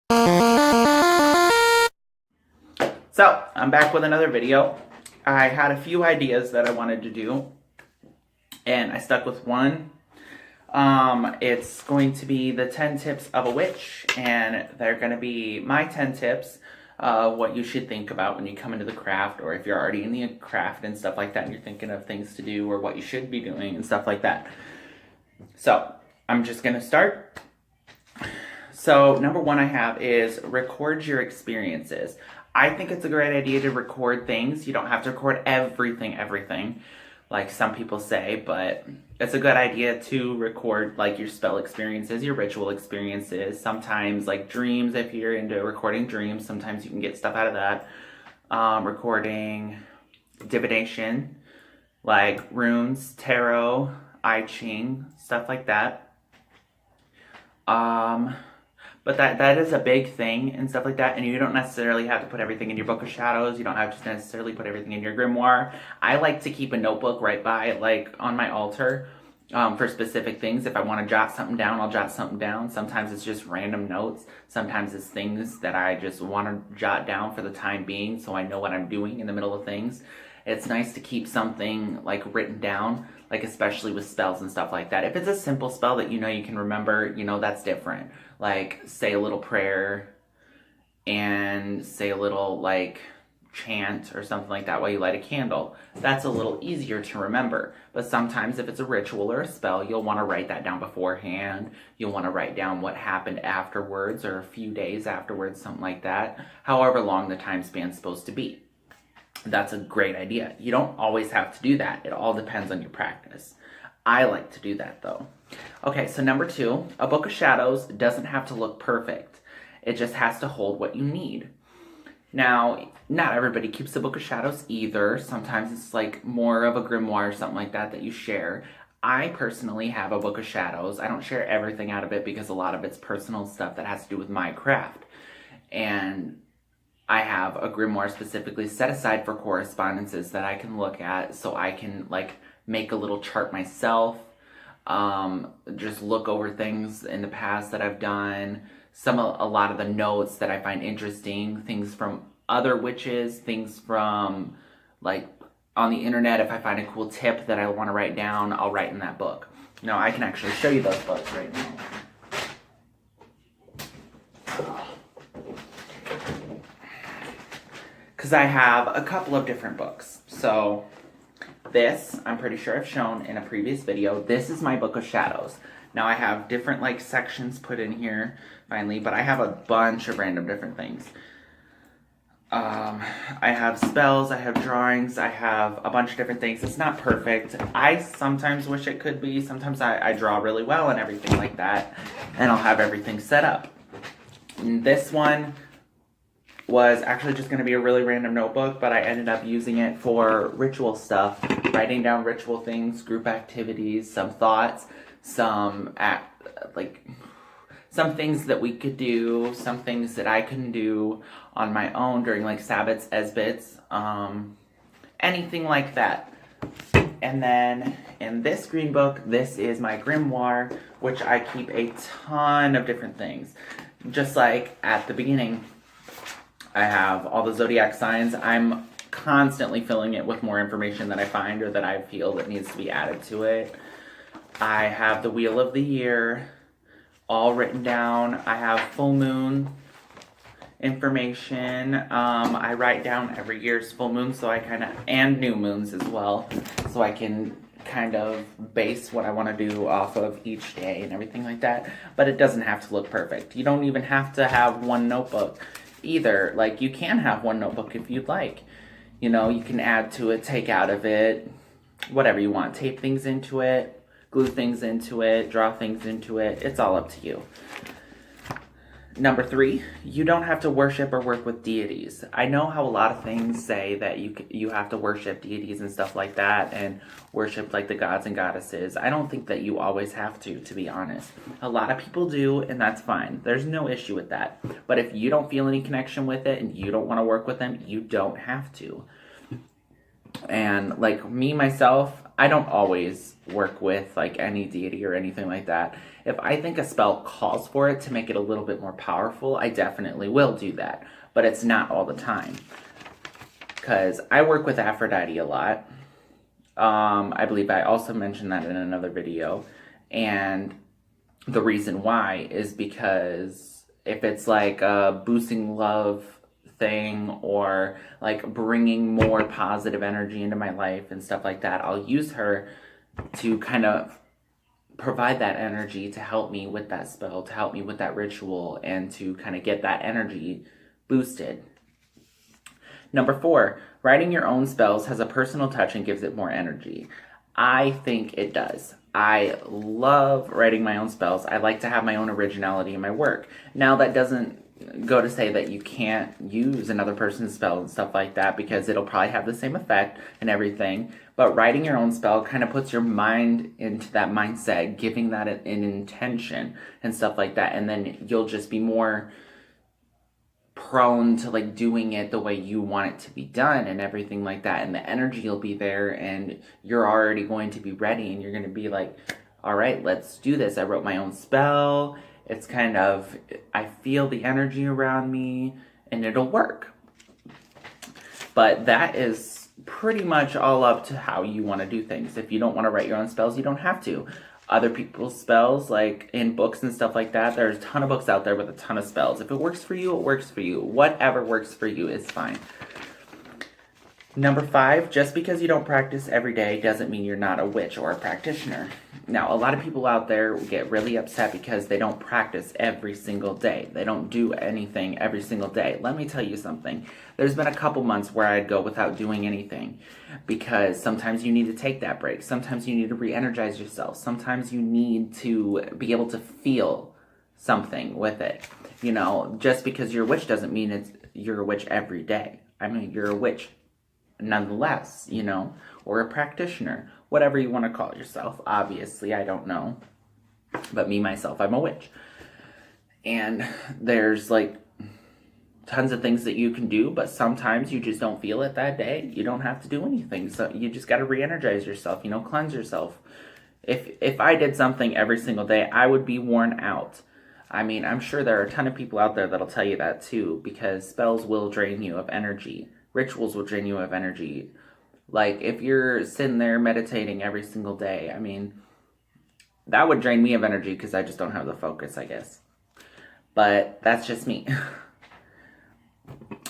So, I'm back with another video. I had a few ideas that I wanted to do, and I stuck with one. It's going to be the 10 tips of a witch, and they're going to be my 10 tips of what you should think about when you come into the craft, or if you're already in the craft and stuff like that, and you're thinking of things to do, or what you should be doing, and stuff like that. So, I'm just going to start. So, number one I have is record your experiences. I think it's a great idea to record things. You don't have to record everything, like some people say, but it's a good idea to record like your spell experiences, your ritual experiences, sometimes like dreams. If you're into recording dreams, sometimes you can get stuff out of that. Recording divination, like runes, tarot, I Ching, stuff like that. But that is a big thing and stuff like that, and you don't necessarily have to put everything in your Book of Shadows. You don't have to necessarily put everything in your grimoire. I like to keep a notebook right by, like, on my altar for specific things. If I want to jot something down, I'll jot something down. Sometimes it's just random notes. Sometimes it's things that I just want to jot down for the time being so I know what I'm doing in the middle of things. It's nice to keep something, like, written down, like, especially with spells and stuff like that. If it's a simple spell that you know you can remember, you know, that's different. Like, say a little prayer and say a little, like, chant or something like that while you light a candle. That's a little easier to remember. But sometimes if it's a ritual or a spell, you'll want to write that down beforehand. You'll want to write down what happened afterwards or a few days afterwards, something like that. However long the time span's supposed to be. That's a great idea. You don't always have to do that. It all depends on your practice. I like to do that, though. Okay, so number two, a Book of Shadows doesn't have to look perfect. It just has to hold what you need. Now, not everybody keeps a Book of Shadows either. Sometimes it's like more of a grimoire or something like that that you share. I personally have a Book of Shadows. I don't share everything out of it because a lot of it's personal stuff that has to do with my craft. And I have a grimoire specifically set aside for correspondences that I can look at so I can, like, make a little chart myself. Just look over things in the past that I've done. A lot of the notes that I find interesting, things from other witches, things from, like, on the internet. If I find a cool tip that I want to write down, I'll write in that book. Now, I can actually show you those books right now. Because I have a couple of different books. So this, I'm pretty sure I've shown in a previous video. This is my Book of Shadows. Now I have different, like, sections put in here, finally, but I have a bunch of random different things. I have spells, I have drawings, I have a bunch of different things. It's not perfect. I sometimes wish it could be. Sometimes I draw really well and everything like that, and I'll have everything set up. And this one was actually just going to be a really random notebook, but I ended up using it for ritual stuff, writing down ritual things, group activities, some thoughts, some things that we could do, some things that I can do on my own during, like, Sabbats, Esbits, anything like that. And then in this green book, this is my grimoire, which I keep a ton of different things. Just like at the beginning, I have all the zodiac signs. I'm constantly filling it with more information that I find or that I feel that needs to be added to it. I have the Wheel of the Year all written down. I have full moon information. I write down every year's full moon and new moons as well, so I can kind of base what I want to do off of each day and everything like that. But it doesn't have to look perfect. You don't even have to have one notebook either. Like, you can have one notebook if you'd like. You know, you can add to it, take out of it, whatever you want. Tape things into it, glue things into it, draw things into it. It's all up to you. Number three, you don't have to worship or work with deities. I know how a lot of things say that you have to worship deities and stuff like that, and worship, like, the gods and goddesses. I don't think that you always have to be honest. A lot of people do, and that's fine. There's no issue with that. But if you don't feel any connection with it and you don't want to work with them, you don't have to. And, like, me, myself, I don't always work with like any deity or anything like that. If I think a spell calls for it to make it a little bit more powerful, I definitely will do that. But it's not all the time. Because I work with Aphrodite a lot. I believe I also mentioned that in another video. And the reason why is because if it's like a boosting love thing or like bringing more positive energy into my life and stuff like that, I'll use her to kind of provide that energy to help me with that spell, to help me with that ritual, and to kind of get that energy boosted. Number 4, writing your own spells has a personal touch and gives it more energy. I think it does. I love writing my own spells. I like to have my own originality in my work. Now, that doesn't go to say that you can't use another person's spell and stuff like that, because it'll probably have the same effect and everything. But writing your own spell kind of puts your mind into that mindset, giving that an intention and stuff like that. And then you'll just be more prone to like doing it the way you want it to be done and everything like that, and the energy will be there and you're already going to be ready and you're going to be like, all right, let's do this. I wrote my own spell. It's kind of, I feel the energy around me and it'll work. But that is pretty much all up to how you want to do things. If you don't want to write your own spells, you don't have to. Other people's spells, like in books and stuff like that, there's a ton of books out there with a ton of spells. If it works for you, it works for you. Whatever works for you is fine. Number 5, just because you don't practice every day doesn't mean you're not a witch or a practitioner. Now, a lot of people out there get really upset because they don't practice every single day. They don't do anything every single day. Let me tell you something. There's been a couple months where I'd go without doing anything because sometimes you need to take that break. Sometimes you need to re-energize yourself. Sometimes you need to be able to feel something with it. You know, just because you're a witch doesn't mean you're a witch every day. I mean, you're a witch nonetheless, you know, or a practitioner, whatever you want to call yourself. Obviously, I don't know, but me, myself, I'm a witch. And there's like tons of things that you can do, but sometimes you just don't feel it that day. You don't have to do anything. So you just got to re-energize yourself, you know, cleanse yourself. If I did something every single day, I would be worn out. I mean, I'm sure there are a ton of people out there that'll tell you that too, because spells will drain you of energy. Rituals will drain you of energy. Like, if you're sitting there meditating every single day, I mean, that would drain me of energy because I just don't have the focus, I guess. But that's just me.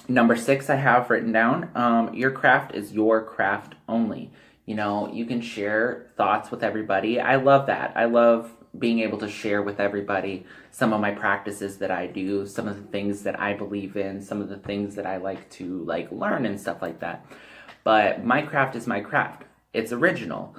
Number 6 I have written down, your craft is your craft only. You know, you can share thoughts with everybody. I love that. I love being able to share with everybody some of my practices that I do, some of the things that I believe in, some of the things that I like to like learn and stuff like that. But my craft is my craft. It's original.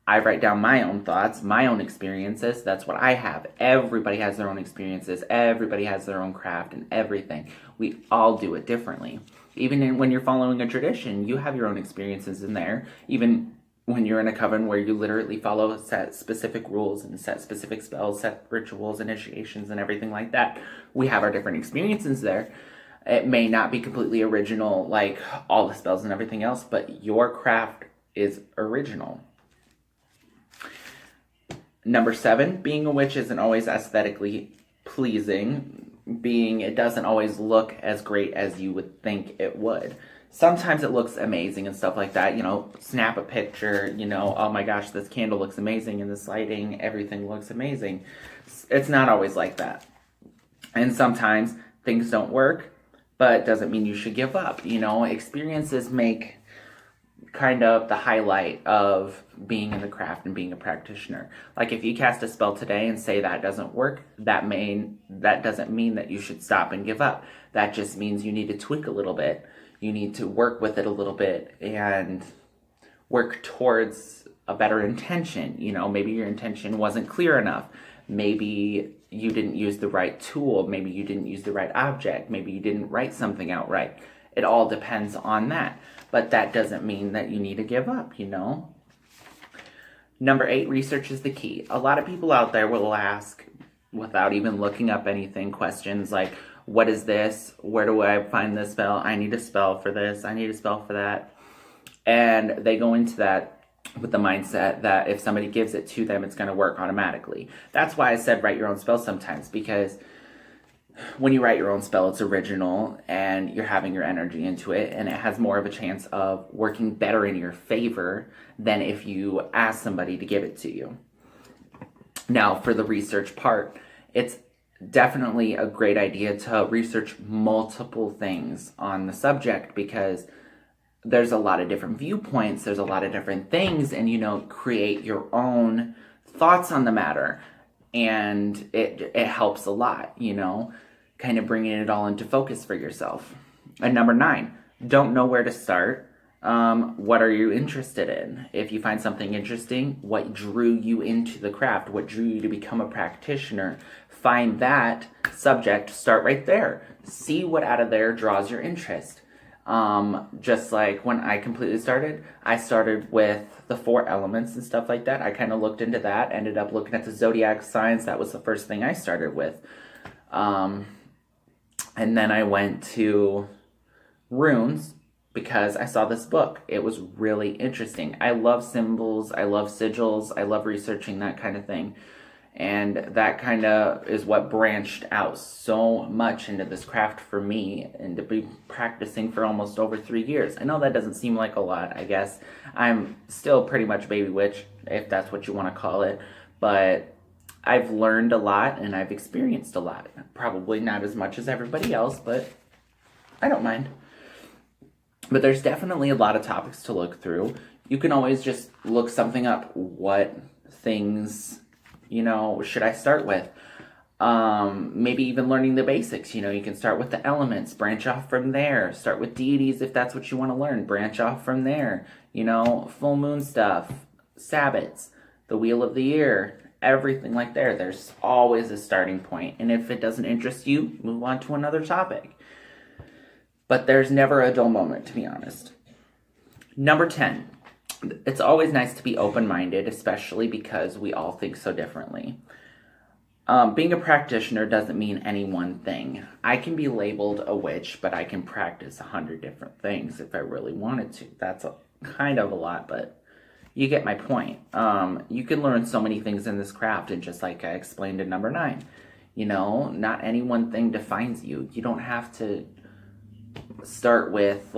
I write down my own thoughts, my own experiences. That's what I have. Everybody has their own experiences. Everybody has their own craft and everything. We all do it differently. Even when you're following a tradition, you have your own experiences in there. Even when you're in a coven where you literally follow set specific rules and set specific spells, set rituals, initiations, and everything like that, we have our different experiences there. It may not be completely original, like all the spells and everything else, but your craft is original. Number 7, being a witch isn't always aesthetically pleasing. It doesn't always look as great as you would think it would. Sometimes it looks amazing and stuff like that, you know, snap a picture, you know, oh my gosh, this candle looks amazing, and this lighting, everything looks amazing. It's not always like that. And sometimes things don't work, but it doesn't mean you should give up. You know, experiences make kind of the highlight of being in the craft and being a practitioner. Like if you cast a spell today and say that doesn't work, that doesn't mean that you should stop and give up. That just means you need to tweak a little bit. You need to work with it a little bit and work towards a better intention. You know, maybe your intention wasn't clear enough. Maybe you didn't use the right tool. Maybe you didn't use the right object. Maybe you didn't write something out right. It all depends on that. But that doesn't mean that you need to give up, you know? Number 8, research is the key. A lot of people out there will ask, without even looking up anything, questions like, what is this? Where do I find this spell? I need a spell for this. I need a spell for that. And they go into that with the mindset that if somebody gives it to them, it's going to work automatically. That's why I said write your own spell sometimes, because when you write your own spell, it's original and you're having your energy into it, and it has more of a chance of working better in your favor than if you ask somebody to give it to you. Now, for the research part, it's definitely a great idea to research multiple things on the subject, because there's a lot of different viewpoints, there's a lot of different things, and create your own thoughts on the matter. And it helps a lot, kind of bringing it all into focus for yourself. And number 9, don't know where to start. What are you interested in? If you find something interesting, what drew you into the craft? What drew you to become a practitioner? Find that subject, start right there. See what out of there draws your interest. Just like when I completely started, I started with the 4 elements and stuff like that. I kind of looked into that, ended up looking at the zodiac signs. That was the first thing I started with. And then I went to runes because I saw this book. It was really interesting. I love symbols. I love sigils. I love researching that kind of thing. And that kind of is what branched out so much into this craft for me, and to be practicing for almost over 3 years. I know that doesn't seem like a lot, I guess. I'm still pretty much baby witch, if that's what you want to call it. But I've learned a lot and I've experienced a lot. Probably not as much as everybody else, but I don't mind. But there's definitely a lot of topics to look through. You can always just look something up. What things, should I start with? Maybe even learning the basics. You can start with the elements, branch off from there. Start with deities if that's what you want to learn. Branch off from there. Full moon stuff, Sabbats, the wheel of the year, everything like there. There's always a starting point. And if it doesn't interest you, move on to another topic. But there's never a dull moment, to be honest. Number 10. It's always nice to be open-minded, especially because we all think so differently. Being a practitioner doesn't mean any one thing. I can be labeled a witch, but I can practice 100 different things if I really wanted to. That's kind of a lot, but you get my point. You can learn so many things in this craft, and just like I explained in number 9, not any one thing defines you. You don't have to start with,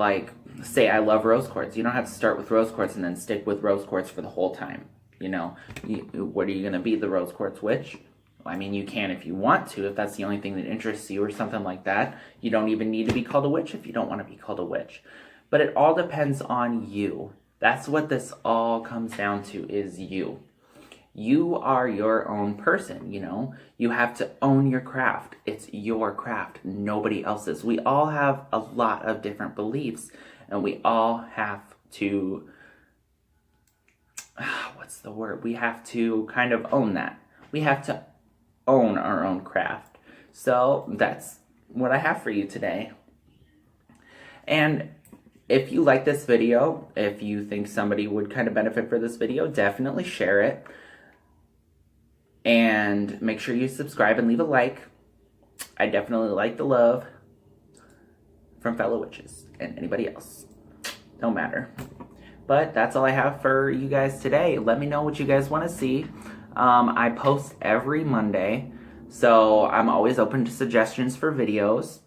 say I love rose quartz. You don't have to start with rose quartz and then stick with rose quartz for the whole time. What are you going to be, the rose quartz witch? I mean, you can if you want to, if that's the only thing that interests you or something like that. You don't even need to be called a witch if you don't want to be called a witch. But it all depends on you. That's what this all comes down to, is you. You are your own person, You have to own your craft. It's your craft, nobody else's. We all have a lot of different beliefs, and we all have to, we have to kind of own that. We have to own our own craft. So that's what I have for you today. And if you like this video, if you think somebody would kind of benefit for this video, definitely share it. And make sure you subscribe and leave a like. I definitely like the love from fellow witches and anybody else. Don't matter. But that's all I have for you guys today. Let me know what you guys want to see. I post every Monday, so I'm always open to suggestions for videos.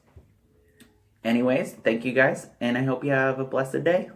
Anyways, thank you guys, and I hope you have a blessed day.